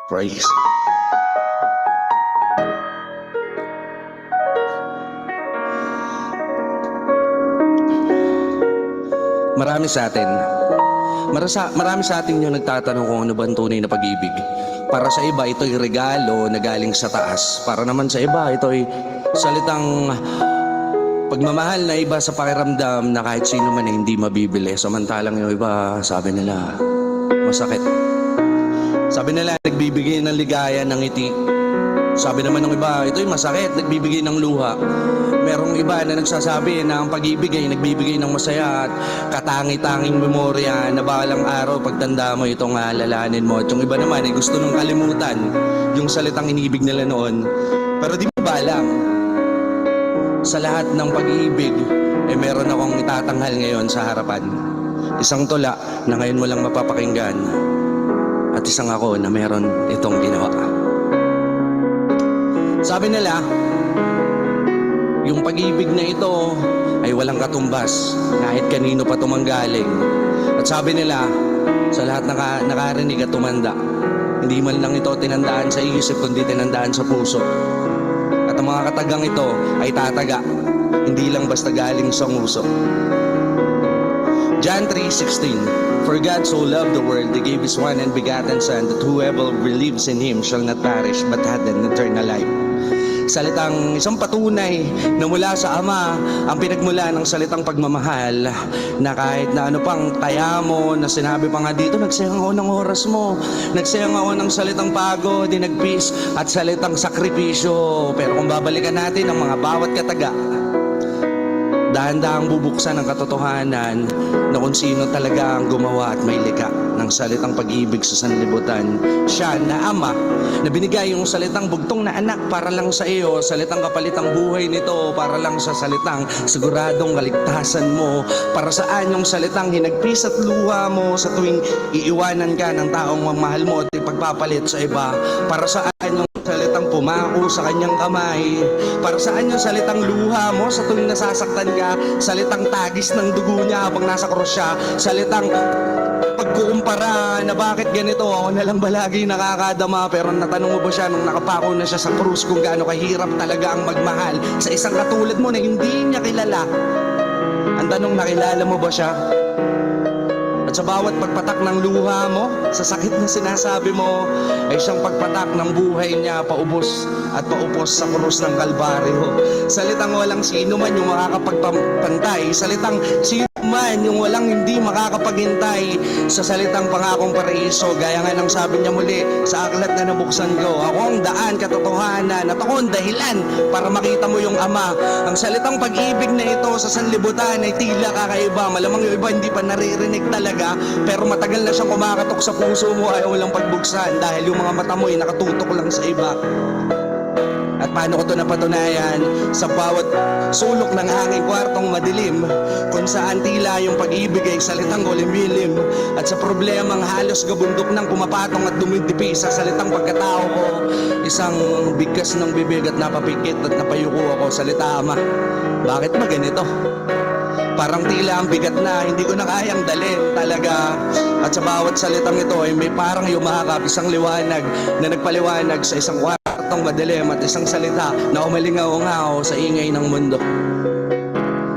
Praise. Marami sa atin, marami sa atin yung nagtatanong kung ano ba ang tunay na pag-ibig. Para sa iba, ito'y regalo na galing sa taas. Para naman sa iba, ito'y salitang pagmamahal na iba sa pakiramdam na kahit sino man ay hindi mabibili. Samantalang yung iba, sabi nila, masakit. Sabi nila, nagbibigay ng ligaya, ng ngiti. Sabi naman ng iba, ito'y masakit, nagbibigay ng luha. Merong iba na nagsasabi na ang pag-ibig ay nagbibigay ng masaya at katangi-tanging memorya na balang araw pagtanda mo itong alalahanin mo. At yung iba naman ay gusto nung kalimutan yung salitang inibig nila noon. Pero di mo ba alam, sa lahat ng pag-ibig, meron akong itatanghal ngayon sa harapan. Isang tula na ngayon mo lang mapapakinggan at isang ako na meron itong ginawa. Sabi nila, yung pag-ibig na ito ay walang katumbas kahit kanino pa tumanggaling. At sabi nila, sa lahat na nakarinig at tumanda, hindi man lang ito tinandaan sa isip kundi tinandaan sa puso. At ang mga katagang ito ay tataga, hindi lang basta galing sa nguso. John 3:16, For God so loved the world, He gave His one and begotten Son, that whoever believes in Him shall not perish but have an eternal life. Salitang isang patunay na mula sa Ama ang pinagmula ng salitang pagmamahal na kahit na ano pang kaya mo na sinabi pa nga dito, nagsayang ako ng oras mo, nagsayang ako ng salitang pagod, dinagpis at salitang sakripisyo. Pero kung babalikan natin ang mga bawat kataga, dahan-dahang bubuksan ang katotohanan na kung sino talaga ang gumawa at may likha ng salitang pag-ibig sa sanlibutan. Siya na Ama na binigay yung salitang bugtong na anak para lang sa iyo, salitang kapalitang buhay nito para lang sa salitang siguradong kaligtasan mo. Para saan yung salitang hinagpis at luha mo sa tuwing iiwanan ka ng taong mamahal mo at ipagpapalit sa iba. Para saan yung salitang pumako sa kanyang kamay. Para saan yung salitang luha mo sa tuwing nasasaktan ka, salitang tagis ng dugo niya habang nasa krus siya, salitang pagkukumpara na bakit ganito, ako na lang ba lagi nakakadama. Pero natanong mo ba siya nung nakapako na siya sa krus kung gaano kahirap talaga ang magmahal sa isang katulad mo na hindi niya kilala? Ang tanong, nakilala mo ba siya? At sa bawat pagpatak ng luha mo, sa sakit na sinasabi mo, ay siyang pagpatak ng buhay niya paubos at paupos sa krus ng Kalbaryo. Salitang walang sino man yung makakapagpantay, salitang sino man yung walang hindi makakapaghintay sa salitang pangakong paraiso. Gaya nga ng sabi niya muli sa aklat na nabuksan ko, ako ang daan, katotohanan at ako ang dahilan para makita mo yung Ama. Ang salitang pag-ibig na ito sa sanlibutan ay tila kakaiba. Malamang yung iba hindi pa naririnig talaga, pero matagal na siyang kumakatok sa puso mo, ayaw walang pagbuksan dahil yung mga mata mo ay nakatutok lang sa iba. At paano ko ito napatunayan? Sa bawat sulok ng hanging kwartong madilim, kung saan tila yung pag-ibig ay salitang golimilim. At sa problemang halos gabundok ng pumapatong at dumidipi sa salitang pagkatao ko, isang bigkas ng bibig at napapikit at napayuko ako, salita Ama. Bakit ba ganito? Parang tila ang bigat na hindi ko na kayang dalhin talaga. At sa bawat salitang ito ay may parang yumakap, isang liwanag na nagpaliwanag sa isang kwartong madilim at isang salita na umalingaw-ngaw sa ingay ng mundo.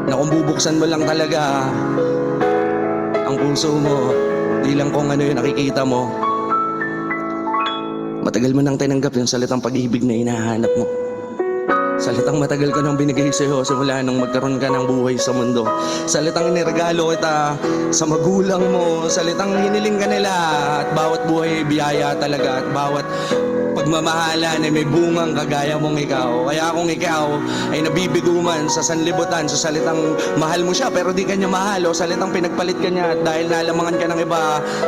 Na kung bubuksan mo lang talaga ang puso mo, di lang kung ano yung nakikita mo. Matagal mo nang tinanggap yung salitang pag-ibig na hinahanap mo. Salitang matagal ko nang binigay sa iyo simula nung magkaroon ka ng buhay sa mundo. Salitang iniregalo kita sa magulang mo. Salitang hiniling ka nila at bawat buhay biyaya talaga at bawat pagmamahalan ay may bungang kagaya mong ikaw. Kaya kung ikaw ay nabibigo man sa sanlibutan sa salitang mahal mo siya pero di ka niya mahal, o salitang pinagpalit ka niya at dahil nalamangan ka ng iba,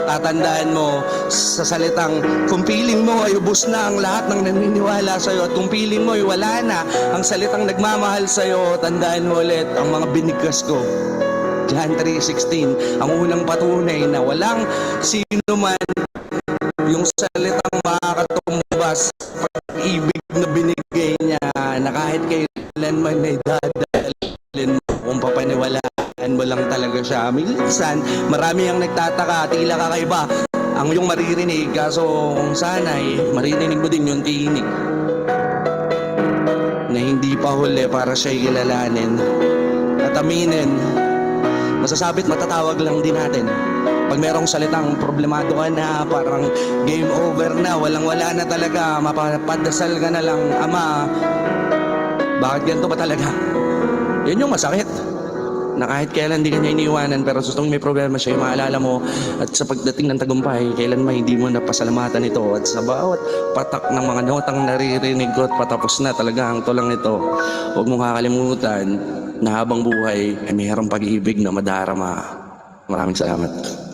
tatandaan mo sa salitang kung piling mo ay ubos na ang lahat ng naniniwala sa iyo at kung piling mo ay wala na ang salitang nagmamahal sa iyo, tandaan mo ulit ang mga binigkas ko. John 3:16, ang unang patunay na walang sino man yung salitang makakatumbas pag-ibig na binigay niya na kahit kailan man ay dadalhin mo kung papaniwalaan mo lang talaga siya. Minsan, marami ang nagtataka, tila kakaiba ang yung maririnig. Kaso kung sana'y maririnig mo din yung tinig na hindi pa huli para siya'y kilalanin at aminin. Masasabit matatawag lang din natin pag merong salitang problemado ka na, parang game over na, walang-wala na talaga, mapapadasal ka na lang, Ama, bakit ganito ba talaga? Yun yung masakit, na kahit kailan di ka niya iniiwanan, pero susong may problema siya, yung maalala mo, at sa pagdating ng tagumpay, kailan may hindi mo napasalamatan ito, at sa bawat patak ng mga notang naririnig ko at patapos na talaga ang tulang ito, huwag mong kakalimutan na habang buhay ay mayroong pag-ibig na madarama. Maraming salamat.